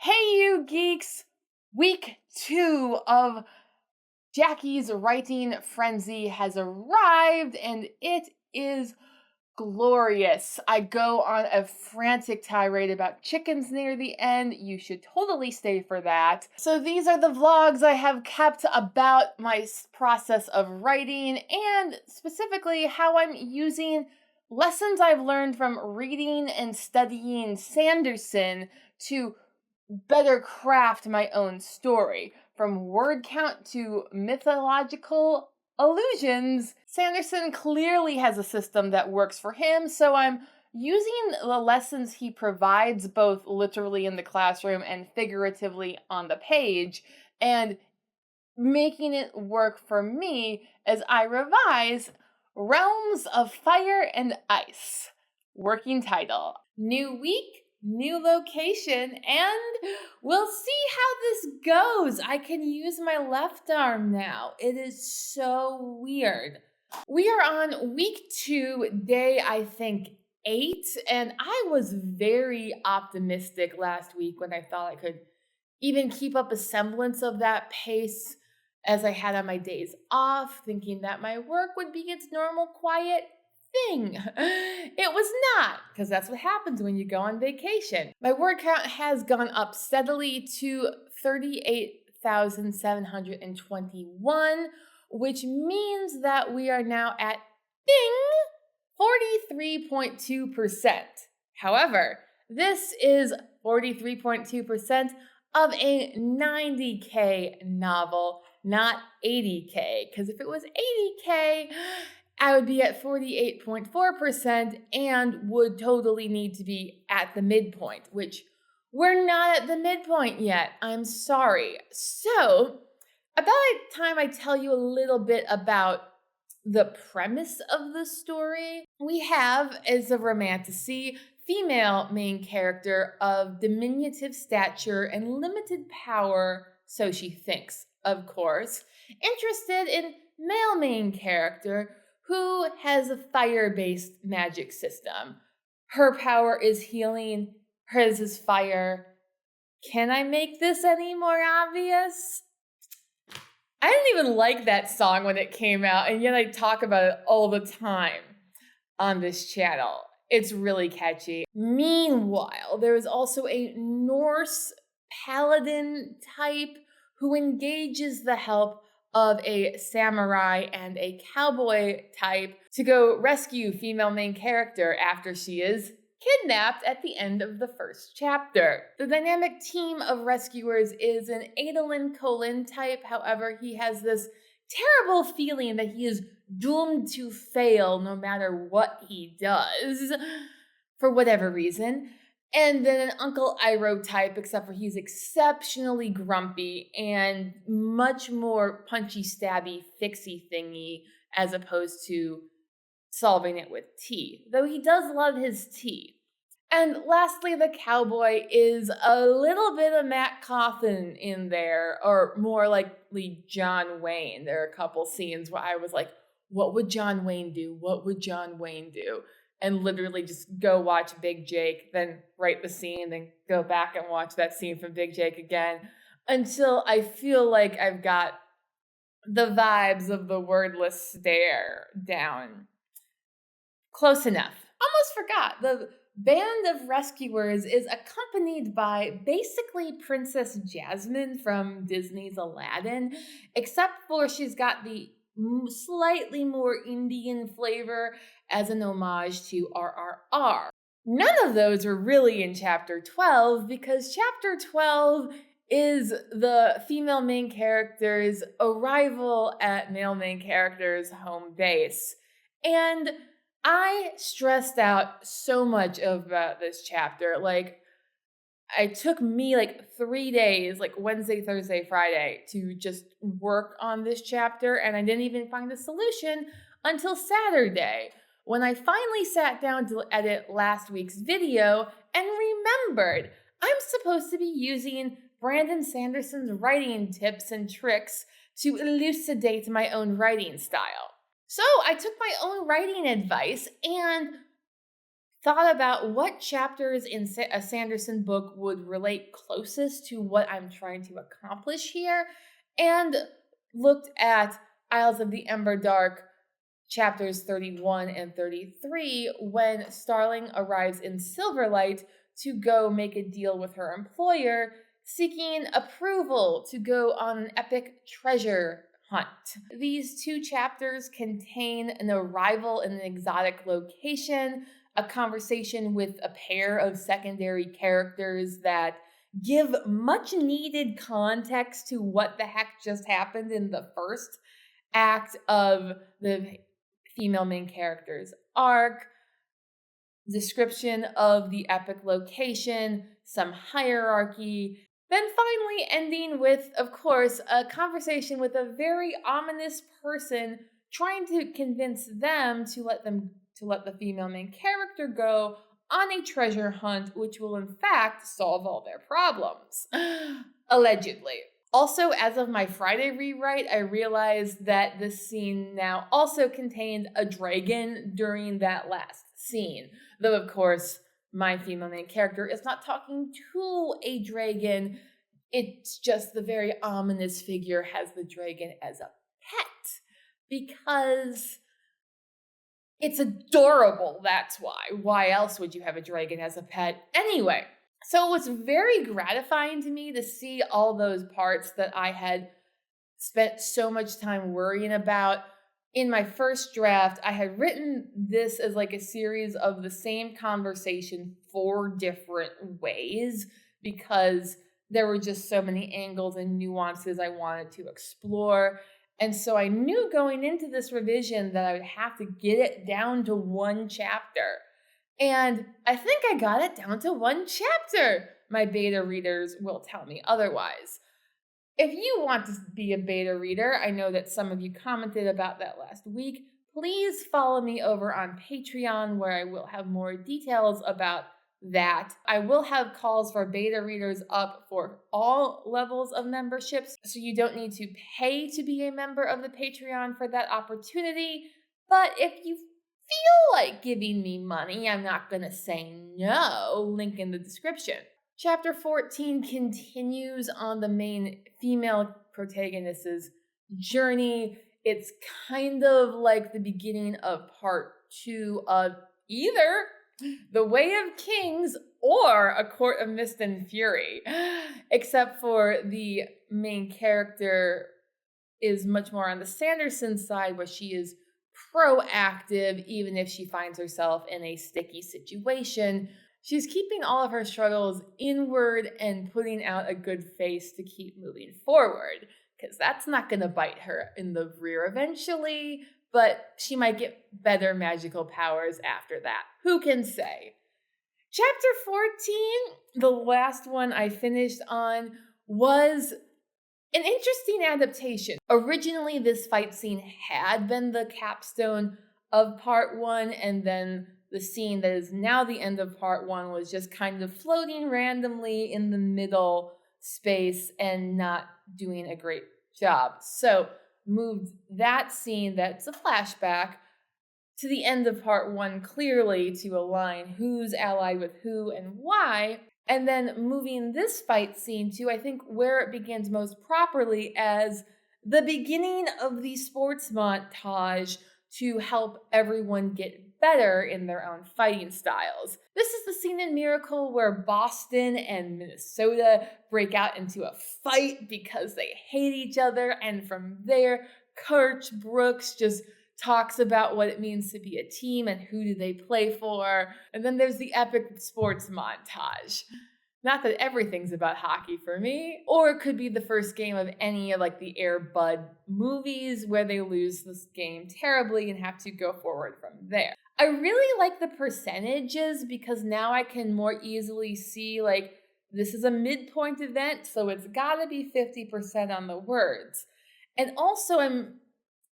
Hey, you geeks! Week 2 of Jackie's writing frenzy has arrived, and it is glorious. I go on a frantic tirade about chickens near the end. You should totally stay for that. So these are the vlogs I have kept about my process of writing, and specifically how I'm using lessons I've learned from reading and studying Sanderson to better craft my own story. From word count to mythological allusions, Sanderson clearly has a system that works for him, so I'm using the lessons he provides both literally in the classroom and figuratively on the page, and making it work for me as I revise Realms of Fire and Ice. Working title. New week, new location, and we'll see how this goes. I can use my left arm now. It is so weird. We are on week 2, day, I think, 8, and I was very optimistic last week when I thought I could even keep up a semblance of that pace as I had on my days off, thinking that my work would be its normal quiet thing. It was not, because that's what happens when you go on vacation. My word count has gone up steadily to 38,721, which means that we are now at ding 43.2%. However, this is 43.2% of a 90K novel, not 80K, because if it was 80K, I would be at 48.4% and would totally need to be at the midpoint, which we're not at the midpoint yet. I'm sorry. So, about time I tell you a little bit about the premise of the story. We have, as a romantasy, female main character of diminutive stature and limited power, so she thinks, of course, interested in male main character who has a fire-based magic system. Her power is healing, hers is fire. Can I make this any more obvious? I didn't even like that song when it came out, and yet I talk about it all the time on this channel. It's really catchy. Meanwhile, there is also a Norse paladin type who engages the help of a samurai and a cowboy type to go rescue female main character after she is kidnapped at the end of the first chapter. The dynamic team of rescuers is an Adolin Colin type. However, he has this terrible feeling that he is doomed to fail no matter what he does, for whatever reason. And then an Uncle Iroh type, except for he's exceptionally grumpy and much more punchy, stabby, fixy thingy, as opposed to solving it with tea, though he does love his tea. And lastly, the cowboy is a little bit of Mat Cauthon in there, or more likely John Wayne. There are a couple scenes where I was like, what would John Wayne do? What would John Wayne do? And literally just go watch Big Jake, then write the scene, then go back and watch that scene from Big Jake again, until I feel like I've got the vibes of the wordless stare down. Close enough. Almost forgot. The band of rescuers is accompanied by basically Princess Jasmine from Disney's Aladdin, except for she's got the slightly more Indian flavor as an homage to RRR. None of those are really in Chapter 12 because Chapter 12 is the female main character's arrival at male main character's home base. And I stressed out so much about this chapter. It took me 3 days, Wednesday, Thursday, Friday, to just work on this chapter, and I didn't even find a solution until Saturday, when I finally sat down to edit last week's video and remembered I'm supposed to be using Brandon Sanderson's writing tips and tricks to elucidate my own writing style. So I took my own writing advice and thought about what chapters in a Sanderson book would relate closest to what I'm trying to accomplish here, and looked at Isles of the Emberdark chapters 31 and 33 when Starling arrives in Silverlight to go make a deal with her employer, seeking approval to go on an epic treasure hunt. These two chapters contain an arrival in an exotic location, a conversation with a pair of secondary characters that give much needed context to what the heck just happened in the first act of the female main character's arc, description of the epic location, some hierarchy, then finally ending with, of course, a conversation with a very ominous person trying to convince them to let the female main character go on a treasure hunt, which will in fact solve all their problems. Allegedly. Also, as of my Friday rewrite, I realized that this scene now also contained a dragon during that last scene. Though, of course, my female main character is not talking to a dragon. It's just the very ominous figure has the dragon as a pet. Because it's adorable, that's why. Why else would you have a dragon as a pet? Anyway, so it was very gratifying to me to see all those parts that I had spent so much time worrying about. In my first draft, I had written this as like a series of the same conversation 4 different ways because there were just so many angles and nuances I wanted to explore. And so I knew going into this revision that I would have to get it down to 1 chapter. And I think I got it down to 1 chapter. My beta readers will tell me otherwise. If you want to be a beta reader, I know that some of you commented about that last week. Please follow me over on Patreon where I will have more details about that. I will have calls for beta readers up for all levels of memberships, so you don't need to pay to be a member of the Patreon for that opportunity. But if you feel like giving me money, I'm not going to say no. Link in the description. Chapter 14 continues on the main female protagonist's journey. It's kind of like the beginning of part 2 of either The Way of Kings or A Court of Mist and Fury, except for the main character is much more on the Sanderson side where she is proactive even if she finds herself in a sticky situation. She's keeping all of her struggles inward and putting out a good face to keep moving forward, because that's not going to bite her in the rear eventually, but she might get better magical powers after that. Who can say? Chapter 14, the last one I finished on, was an interesting adaptation. Originally, this fight scene had been the capstone of part 1, and then the scene that is now the end of part 1 was just kind of floating randomly in the middle space and not doing a great job. So moved that scene that's a flashback to the end of part 1 clearly to align who's allied with who and why. And then moving this fight scene to, I think, where it begins most properly as the beginning of the sports montage to help everyone get better in their own fighting styles. This is the scene in Miracle where Boston and Minnesota break out into a fight because they hate each other, and from there, Coach Brooks just talks about what it means to be a team and who do they play for. And then there's the epic sports montage. Not that everything's about hockey for me, or it could be the first game of any of like the Air Bud movies where they lose this game terribly and have to go forward from there. I really like the percentages because now I can more easily see like this is a midpoint event, so it's gotta be 50% on the words. And also I'm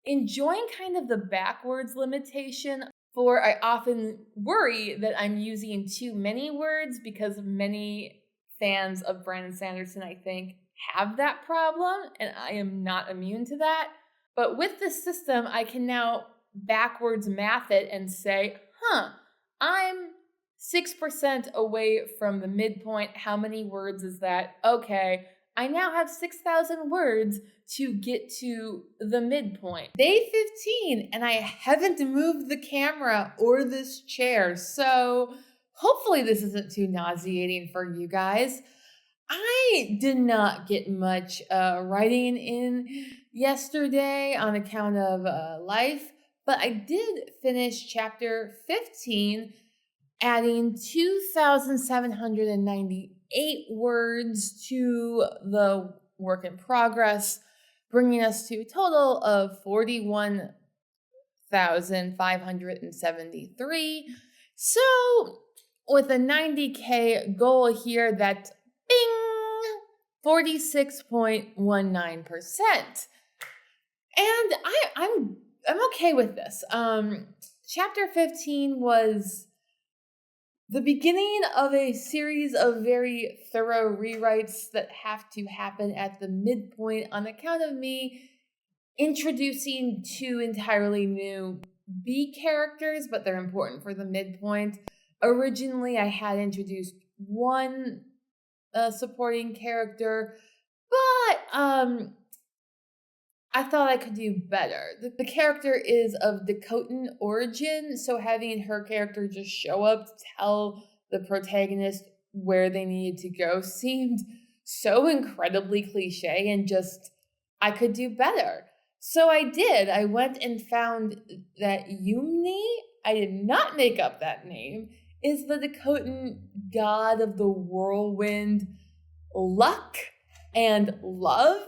enjoying kind of the backwards limitation. For I often worry that I'm using too many words because many fans of Brandon Sanderson, I think, have that problem, and I am not immune to that. But with this system, I can now backwards math it and say, I'm 6% away from the midpoint. How many words is that? Okay, I now have 6,000 words to get to the midpoint. Day 15, and I haven't moved the camera or this chair, so hopefully this isn't too nauseating for you guys. I did not get much writing in yesterday on account of life, but I did finish chapter 15, adding 2,798 words to the work in progress, bringing us to a total of 41,573. So, with a 90K goal here, that's bing, 46.19%. And I'm okay with this. Chapter 15 was the beginning of a series of very thorough rewrites that have to happen at the midpoint on account of me introducing 2 entirely new B characters, but they're important for the midpoint. Originally, I had introduced 1 supporting character, but I thought I could do better. The character is of Dakotan origin, so having her character just show up to tell the protagonist where they needed to go seemed so incredibly cliche, and just, I could do better. So I did. I went and found that Yumni, I did not make up that name, is the Dakotan god of the whirlwind, luck, and love.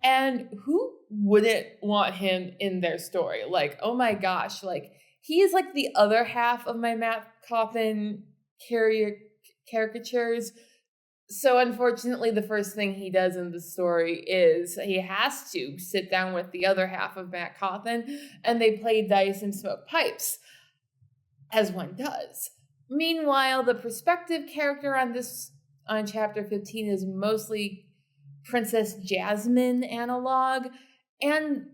And who wouldn't want him in their story? Like, oh my gosh, like, he is like the other half of my Mat Cauthon caricatures. So unfortunately, the first thing he does in the story is he has to sit down with the other half of Mat Cauthon, and they play dice and smoke pipes, as one does. Meanwhile, the perspective character on chapter 15 is mostly Princess Jasmine analog, and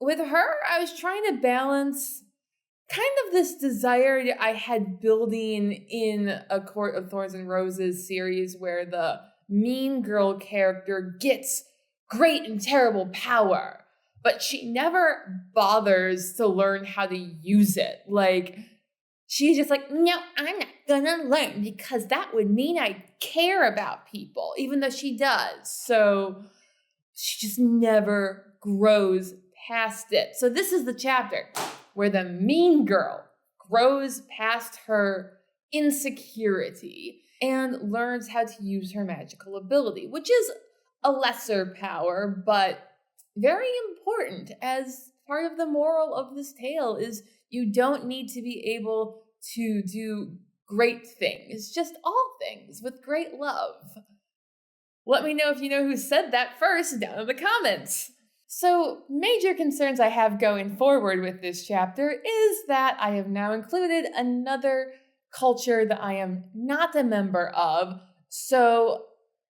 with her, I was trying to balance kind of this desire I had building in A Court of Thorns and Roses series, where the mean girl character gets great and terrible power, but she never bothers to learn how to use it. Like, she's just like, no, I'm not gonna learn because that would mean I care about people, even though she does. So she just never grows past it. So this is the chapter where the mean girl grows past her insecurity and learns how to use her magical ability, which is a lesser power, but very important, as part of the moral of this tale is you don't need to be able to do great things, just all things with great love. Let me know if you know who said that first down in the comments. So, major concerns I have going forward with this chapter is that I have now included another culture that I am not a member of. So,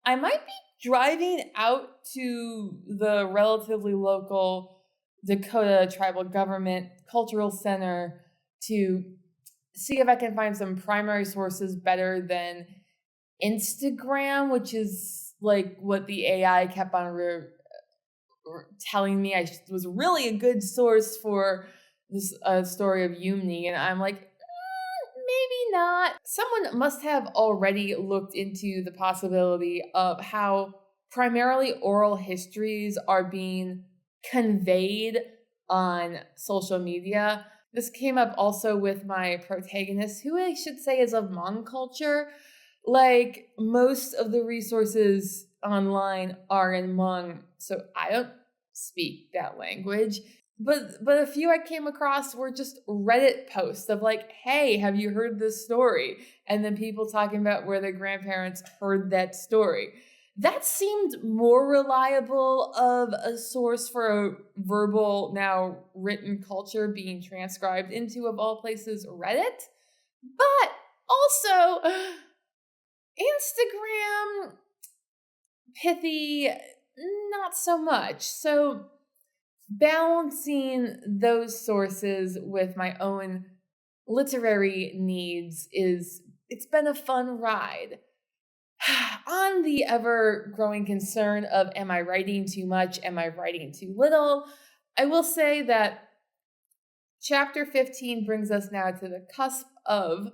I might be driving out to the relatively local Dakota Tribal Government Cultural Center to see if I can find some primary sources better than Instagram, which is like what the AI kept on telling me was really a good source for this story of Yumni. And I'm like, maybe not. Someone must have already looked into the possibility of how primarily oral histories are being conveyed on social media. This came up also with my protagonist, who I should say is of Hmong culture. Like, most of the resources online are in Hmong, so I don't speak that language. But a few I came across were just Reddit posts of like, hey, have you heard this story? And then people talking about where their grandparents heard that story. That seemed more reliable of a source for a verbal, now written culture being transcribed into, of all places, Reddit. But also, Instagram, pithy, not so much. So balancing those sources with my own literary needs is It's been a fun ride. On the ever-growing concern of am I writing too much, am I writing too little, I will say that chapter 15 brings us now to the cusp of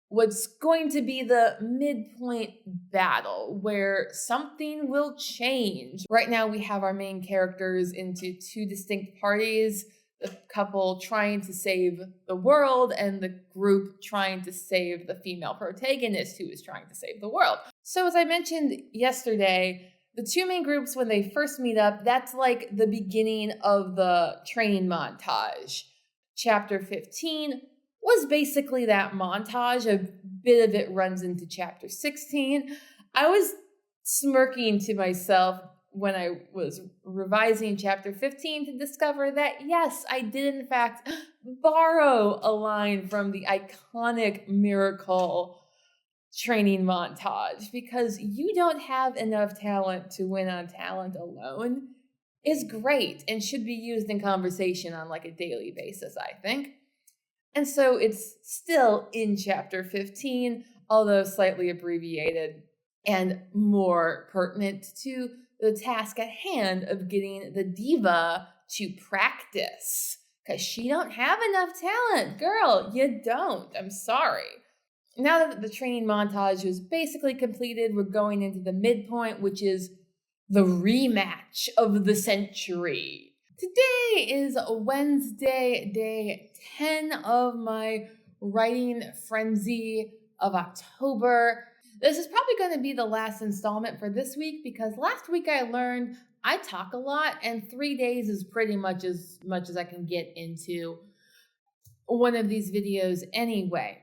what's going to be the midpoint battle where something will change. Right now we have our main characters into two distinct parties, the couple trying to save the world and the group trying to save the female protagonist who is trying to save the world. So as I mentioned yesterday, the two main groups, when they first meet up, that's like the beginning of the training montage. Chapter 15 was basically that montage. A bit of it runs into chapter 16. I was smirking to myself when I was revising chapter 15 to discover that, yes, I did in fact borrow a line from the iconic Miracle training montage, because you don't have enough talent to win on talent alone is great and should be used in conversation on like a daily basis, I think. And so it's still in chapter 15, although slightly abbreviated and more pertinent to the task at hand of getting the diva to practice. Because she don't have enough talent. Girl, you don't. I'm sorry. Now that the training montage was basically completed, we're going into the midpoint, which is the rematch of the century. Today is Wednesday, day 10 of my writing frenzy of October. This is probably going to be the last installment for this week because last week I learned I talk a lot and 3 days is pretty much as I can get into one of these videos anyway.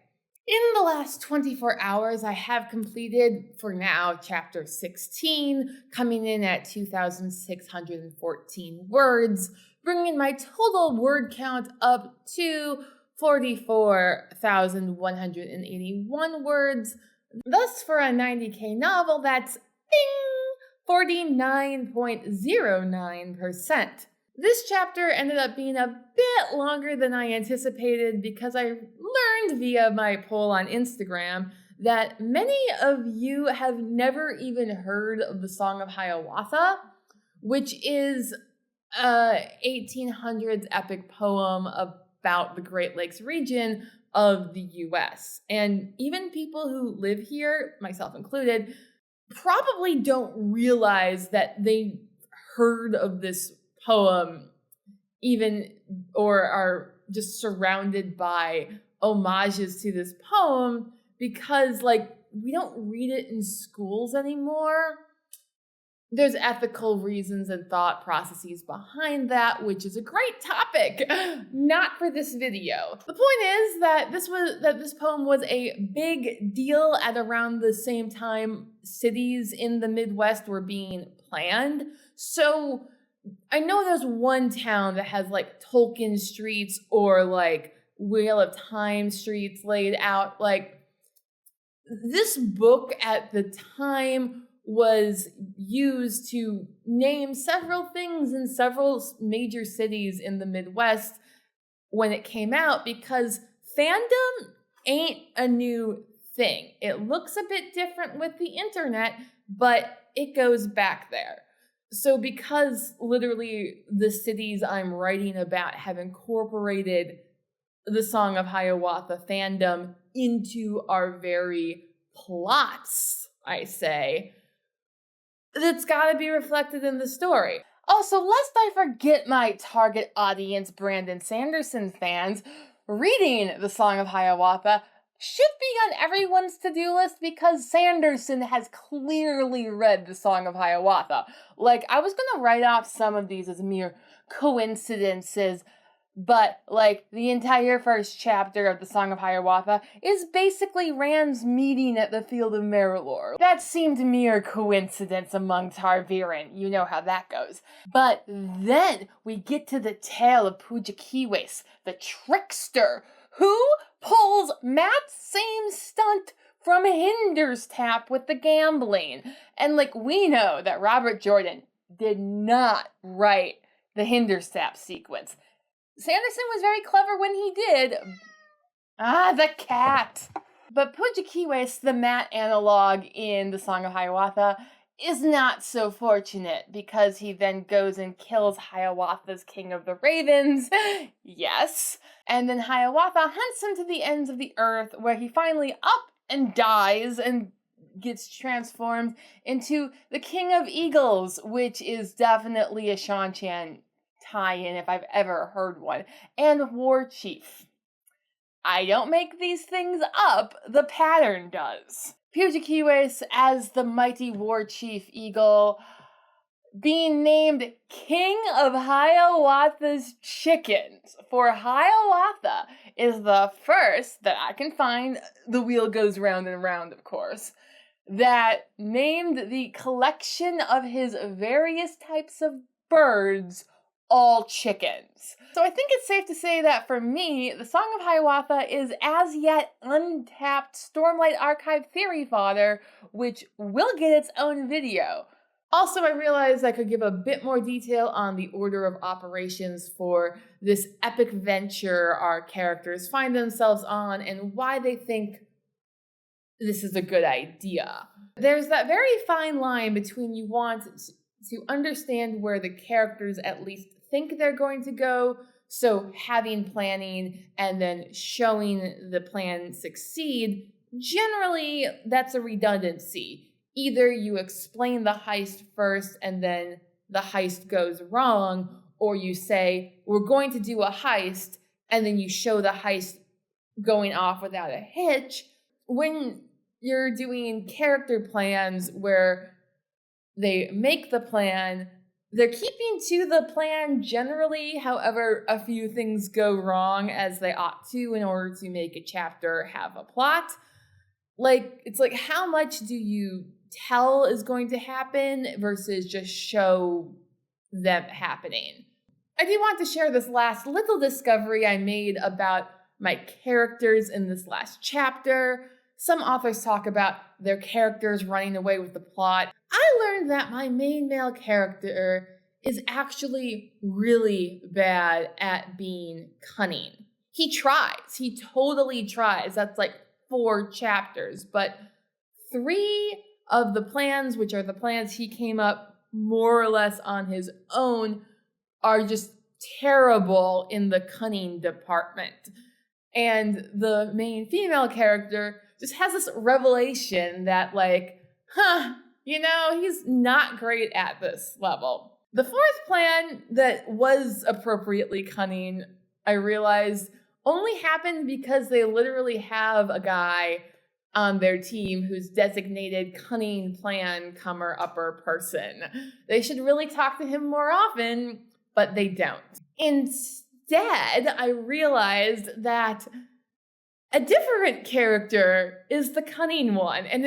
In the last 24 hours, I have completed, for now, chapter 16, coming in at 2,614 words, bringing my total word count up to 44,181 words. Thus, for a 90K novel, that's ding, 49.09%. This chapter ended up being a bit longer than I anticipated because I learned via my poll on Instagram that many of you have never even heard of the Song of Hiawatha, which is a 1800s epic poem about the Great Lakes region of the US. And even people who live here, myself included, probably don't realize that they heard of this poem even, or are just surrounded by homages to this poem because we don't read it in schools anymore. There's ethical reasons and thought processes behind that, which is a great topic, not for this video. The point is that this poem was a big deal at around the same time cities in the Midwest were being planned. So I know there's one town that has Tolkien streets or Wheel of Time streets laid out. This book at the time was used to name several things in several major cities in the Midwest when it came out because fandom ain't a new thing. It looks a bit different with the internet, but it goes back there. So because literally the cities I'm writing about have incorporated the Song of Hiawatha fandom into our very plots, I say, that's got to be reflected in the story. Also, lest I forget my target audience, Brandon Sanderson fans, reading the Song of Hiawatha should be on everyone's to-do list because Sanderson has clearly read the Song of Hiawatha. I was gonna write off some of these as mere coincidences, but the entire first chapter of the Song of Hiawatha is basically Rand's meeting at the Field of Merilor. That seemed mere coincidence among Tarviran. You know how that goes. But then we get to the tale of Pujakiwis, the trickster, who pulls Mat's same stunt from Hinder's Tap with the gambling. And we know that Robert Jordan did not write the Hinder's Tap sequence. Sanderson was very clever when he did. Ah, the cat. But Pujakiwis, the Mat analog in the Song of Hiawatha, is not so fortunate because he then goes and kills Hiawatha's king of the ravens. Yes. And then Hiawatha hunts him to the ends of the earth, where he finally up and dies and gets transformed into the king of eagles, which is definitely a Shan-Chan tie-in if I've ever heard one, and war chief. I don't make these things up, the pattern does. Pujakiwis as the mighty war chief eagle, being named King of Hiawatha's chickens. For Hiawatha is the first that I can find, the wheel goes round and round, of course, that named the collection of his various types of birds all chickens. So I think it's safe to say that for me, the Song of Hiawatha is as yet untapped Stormlight Archive theory fodder, which will get its own video. Also, I realized I could give a bit more detail on the order of operations for this epic venture our characters find themselves on and why they think this is a good idea. There's that very fine line between you want to understand where the characters at least think they're going to go, so having planning and then showing the plan succeed, generally that's a redundancy. Either you explain the heist first and then the heist goes wrong, or you say, we're going to do a heist, and then you show the heist going off without a hitch. When you're doing character plans where they make the plan, they're keeping to the plan generally, however, a few things go wrong as they ought to in order to make a chapter have a plot. It's like, how much do you tell is going to happen versus just show them happening? I do want to share this last little discovery I made about my characters in this last chapter. Some authors talk about their characters running away with the plot. I learned that my main male character is actually really bad at being cunning. He tries. He totally tries. That's like 4 chapters. But 3 of the plans, which are the plans he came up more or less on his own, are just terrible in the cunning department. And the main female character just has this revelation that he's not great at this level. The 4th plan that was appropriately cunning, I realized, only happened because they literally have a guy on their team who's designated cunning plan comer upper person. They should really talk to him more often, but they don't. Instead, I realized that a different character is the cunning one. And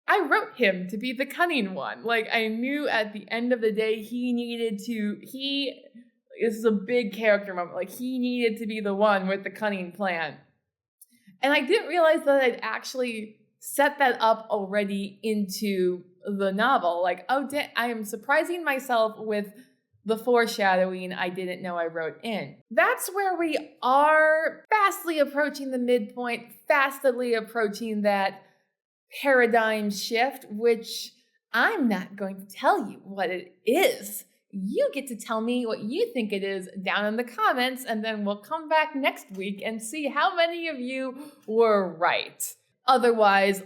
I wrote him to be the cunning one. I knew at the end of the day, this is a big character moment. He needed to be the one with the cunning plan. And I didn't realize that I'd actually set that up already into the novel. I am surprising myself with the foreshadowing I didn't know I wrote in. That's where we are, fastly approaching the midpoint, fastly approaching that paradigm shift, which I'm not going to tell you what it is. You get to tell me what you think it is down in the comments, and then we'll come back next week and see how many of you were right. Otherwise,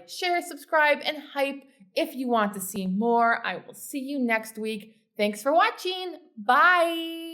share, subscribe, and hype if you want to see more. I will see you next week. Thanks for watching. Bye.